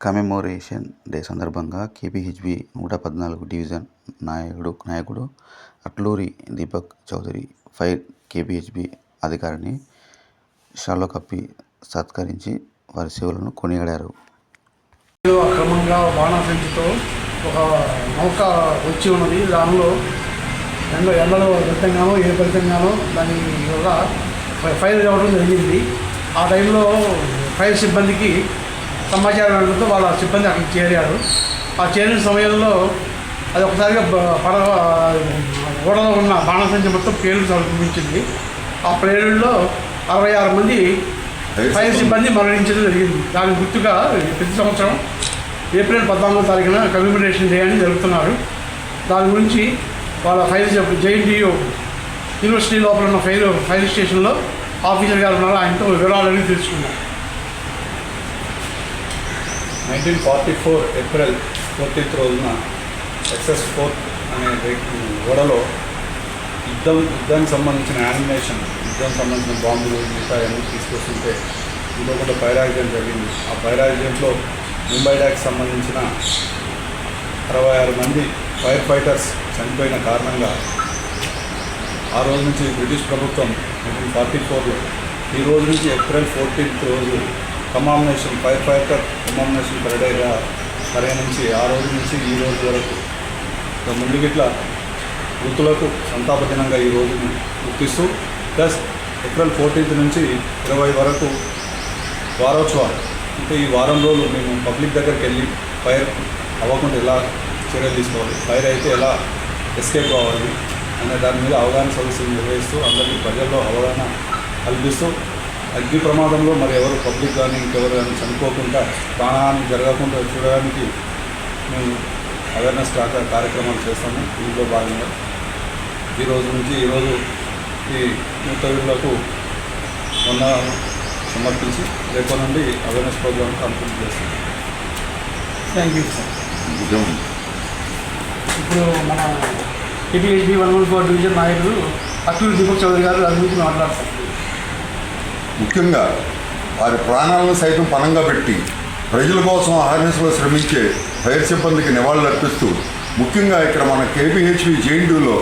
కమెమోరేషన్ day సందర్భంగా KPHB 114 division నాయకుడు Atluri Deepak Chowdary fire KPHB అధికారిని షాల్వా కప్పి సత్కరించి వారి సేవలను కొనియాడారు. అక్రమంగా బాణాసంచితో ఒక నౌక వచ్చి ఉన్నది. దానిలో ఎండలో ఫలితంగానో ఏ ఫలితంగానో దాని వల్ల ఫైర్ అవ్వడం జరిగింది. ఆ టైంలో ఫైర్ సిబ్బందికి సమాచారం ఉండడంతో వాళ్ళ సిబ్బంది అక్కడికి చేరారు. ఆ చేరిన సమయంలో అది ఒకసారిగా ఓడలో ఉన్న బాణాసంచి మొత్తం పేలుడు సంభవించింది. ఆ పేలుడులో 66 మంది ఫైర్ సిబ్బంది మరణించడం జరిగింది. దాని గుర్తుగా ప్రతి సంవత్సరం ఏప్రిల్ 14వ తారీఖున కమ్యూనికేషన్ డే అని జరుగుతున్నారు. దాని గురించి వాళ్ళ ఫైర్ జేఎన్టీయూ యూనివర్సిటీ లోపల ఉన్న ఫైర్ స్టేషన్లో ఆఫీసర్ గారు ఉన్నారు. ఆయనతో వివరాలని తెలుసుకున్నారు. 1944 ఏప్రిల్ 14th రోజున SS4 అనే ఓడలో యుద్ధానికి సంబంధించిన యానిమేషన్, యుద్ధానికి సంబంధించిన బాంబులు మిగతా అన్నీ తీసుకొస్తుంటే ఇందులో కూడా ఫైర్ యాక్సిడెంట్ జరిగింది. ఆ ఫైర్ యాక్సిడెంట్లో ముంబై డాక్కి సంబంధించిన 66 మంది ఫైర్ ఫైటర్స్ చనిపోయిన కారణంగా ఆ రోజు నుంచి బ్రిటిష్ ప్రభుత్వం 1944లో ఈ రోజు నుంచి ఏప్రిల్ 14th రోజు కమామినేషన్ ఫైర్ ఫైటర్ కమామినేషన్ పరేడ్గా పరిగణించి ఆ రోజు నుంచి ఈ రోజు వరకు ముందుగిట్ల వృత్తులకు సంతాప దినంగా ఈ రోజుని గుర్తిస్తూ ప్లస్ ఏప్రిల్ 14th నుంచి 20 వరకు వారోత్సవాలు. అంటే ఈ వారం రోజులు మేము పబ్లిక్ దగ్గరికి వెళ్ళి ఫైర్ అవ్వకుండా ఎలా చర్యలు తీసుకోవాలి, ఫైర్ అయితే ఎలా ఎస్కేప్ కావాలి అనే దాని మీద అవగాహన సదస్సులు నిర్వహిస్తూ అందరికీ ప్రజల్లో అవగాహన కల్పిస్తూ అగ్ని ప్రమాదంలో మరి ఎవరు పబ్లిక్ కానీ ఇంకెవరు కానీ చనిపోకుండా ప్రాణహాని జరగకుండా చూడడానికి మేము అవేర్నెస్ కార్యక్రమాలు చేస్తాము. దీంట్లో భాగంగా ఈరోజు నుంచి ఈరోజు ఈ నూతనులకు మొన్న సమర్పించి రేపు నుండి అవేర్నెస్ ప్రోగ్రామ్ కంప్లీట్ చేస్తాం. Thank you sir. ఇప్పుడు మన కేపీహెచ్బీ 114 డివిజన్ నాయకుడు అట్లూరి దీపక్ చౌదరి గారు దాని గురించి మాట్లాడతారు. ముఖ్యంగా వారి ప్రాణాలను సైతం పణంగా పెట్టి ప్రజల కోసం అవేర్నెస్లో శ్రమించే ఫైర్ సిబ్బందికి నివాళులు అర్పిస్తూ ముఖ్యంగా ఇక్కడ మన కేపీహెచ్బీ జేఎన్టీయూలో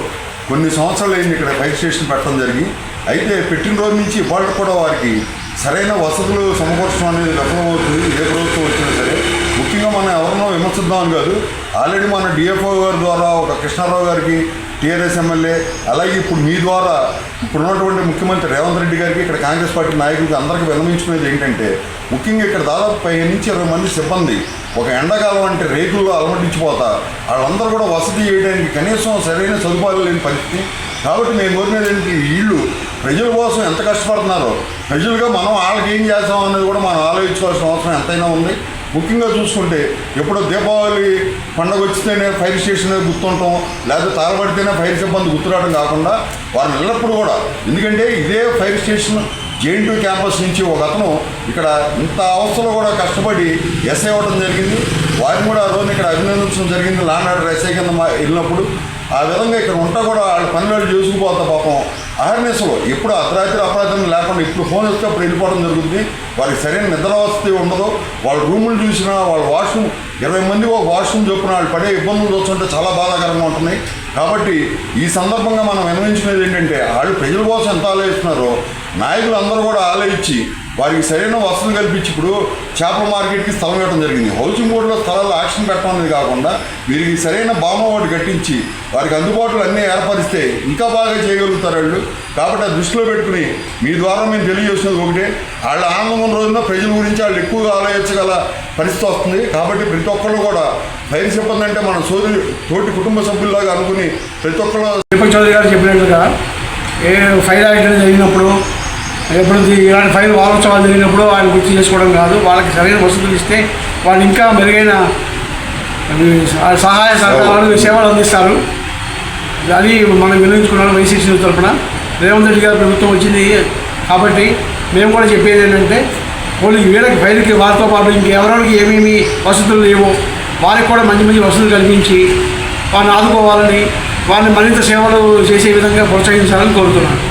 కొన్ని సంవత్సరాలైంది ఇక్కడ ఫైర్ స్టేషన్ పెట్టడం జరిగి, అయితే పెట్టిన రోజు నుంచి ఇవాళ కూడా వారికి సరైన వసతులు సమకూర్చడం అనేది విఫలమవుతుంది. ఏ ప్రభుత్వం వచ్చినా సరే ముఖ్యంగా మనం ఎవరినో విమర్శిద్దామని కాదు, ఆల్రెడీ మన డిఎఫ్ఓ గారి ద్వారా ఒక కృష్ణారావు గారికి టీఆర్ఎస్ ఎమ్మెల్యే, అలాగే ఇప్పుడు మీ ద్వారా ఇప్పుడున్నటువంటి ముఖ్యమంత్రి రేవంత్ రెడ్డి గారికి ఇక్కడ కాంగ్రెస్ పార్టీ నాయకులకి అందరికీ విన్నవించుకునేది ఏంటంటే ముఖ్యంగా ఇక్కడ దాదాపు 15 నుంచి 20 మంది సిబ్బంది ఒక ఎండాకాలం అంటే రేకుల్లో అలమటించిపోతా వాళ్ళందరూ కూడా వసతి చేయడానికి కనీసం సరైన సదుపాయాలు లేని పరిస్థితి. కాబట్టి మేము కోరినది ఏంటి, వీళ్ళు ప్రజల కోసం ఎంత కష్టపడుతున్నారో ప్రజలుగా మనం వాళ్ళకి ఏం చేస్తాం అనేది కూడా మనం ఆలోచించుకోవాల్సిన అవసరం ఎంతైనా ఉంది. ముఖ్యంగా చూసుకుంటే ఎప్పుడో దీపావళి పండుగ వచ్చితేనే ఫైర్ స్టేషన్ గుర్తుంటాం, లేకపోతే తాగబడితేనే ఫైర్ సిబ్బంది గుర్తురావడం కాకుండా వారిని ఎల్లప్పుడూ కూడా, ఎందుకంటే ఇదే ఫైర్ స్టేషన్ జేఎన్టీయూ క్యాంపస్ నుంచి ఒక అతను ఇక్కడ ఇంత అవస్థలో కూడా కష్టపడి ఎస్ఐ అవ్వడం జరిగింది. వారిని కూడా ఆ రోజు ఇక్కడ అభినందించడం జరిగింది. ల్యాండ్ ఆర్డర్ ఎస్ఐ కింద వెళ్ళినప్పుడు ఆ విధంగా ఇక్కడ ఉంటా కూడా వాళ్ళ పనులు చేసుకుపోతా పాపం అవేర్నెస్లో ఎప్పుడు అర్ధరాత్రి అపరాధం లేకుండా ఇప్పుడు ఫోన్ వస్తే అప్పుడు వెళ్ళిపోవడం జరుగుతుంది. వారికి సరైన నిద్ర వసతి ఉండదు. వాళ్ళ రూములు చూసినా వాళ్ళ వాష్రూమ్ 20 మంది ఒక వాష్రూమ్ చొప్పున వాళ్ళు పడే ఇబ్బందులు చూస్తుంటే చాలా బాధాకరంగా ఉంటున్నాయి. కాబట్టి ఈ సందర్భంగా మనం విన్నవించుకునేది ఏంటంటే వాళ్ళు ప్రజల కోసం ఎంత ఆలోచిస్తున్నారో నాయకులు అందరూ కూడా ఆలోచించి వారికి సరైన వసతులు కల్పించి ఇప్పుడు చేపల మార్కెట్కి స్థలం ఇవ్వడం జరిగింది. హౌసింగ్ బోర్డులో స్థలాలు యాక్షన్ పెట్టడం అనేది కాకుండా వీరికి సరైన బామ ఒకటి కట్టించి వారికి అందుబాటులో అన్నీ ఏర్పరిస్తే ఇంకా బాగా చేయగలుగుతారు వాళ్ళు. కాబట్టి ఆ దృష్టిలో పెట్టుకుని మీ ద్వారా మేము తెలియజేసినది ఒకటే, వాళ్ళ ఆనందం రోజున ప్రజల గురించి వాళ్ళు ఎక్కువగా ఆలోచించగల పరిస్థితి వస్తుంది. కాబట్టి ప్రతి ఒక్కళ్ళు కూడా ఫైర్ సిబ్బంది అంటే మన తోటి కుటుంబ సభ్యుల్లాగా అనుకుని ప్రతి ఒక్కళ్ళు దీపక్ చౌదరి గారు చెప్పినట్లుగా ఏ ఫైర్ యాక్సిడెంట్ జరిగినప్పుడు ఎప్పుడు ఇలాంటి ఫైర్ వారోత్సవాలు జరిగినప్పుడు వాళ్ళు గుర్తు చేసుకోవడం కాదు, వాళ్ళకి సరైన వసతులు ఇస్తే వాళ్ళు ఇంకా మెరుగైన సహాయ సహకారాలు సేవలు అందిస్తారు. అది మనం వినియోగించుకున్నాం. వైసీసీ తరఫున రేవంత్ రెడ్డి గారి ప్రభుత్వం వచ్చింది కాబట్టి మేము కూడా చెప్పేది ఏంటంటే వీళ్ళకి ఫైర్కి వారితో పాటు ఇంకెవరికి ఏమేమి వసతులు లేవో వారికి కూడా మంచి మంచి వసతులు కల్పించి వారిని ఆదుకోవాలని, వారిని మరింత సేవలు చేసే విధంగా ప్రోత్సహించాలని కోరుతున్నాను.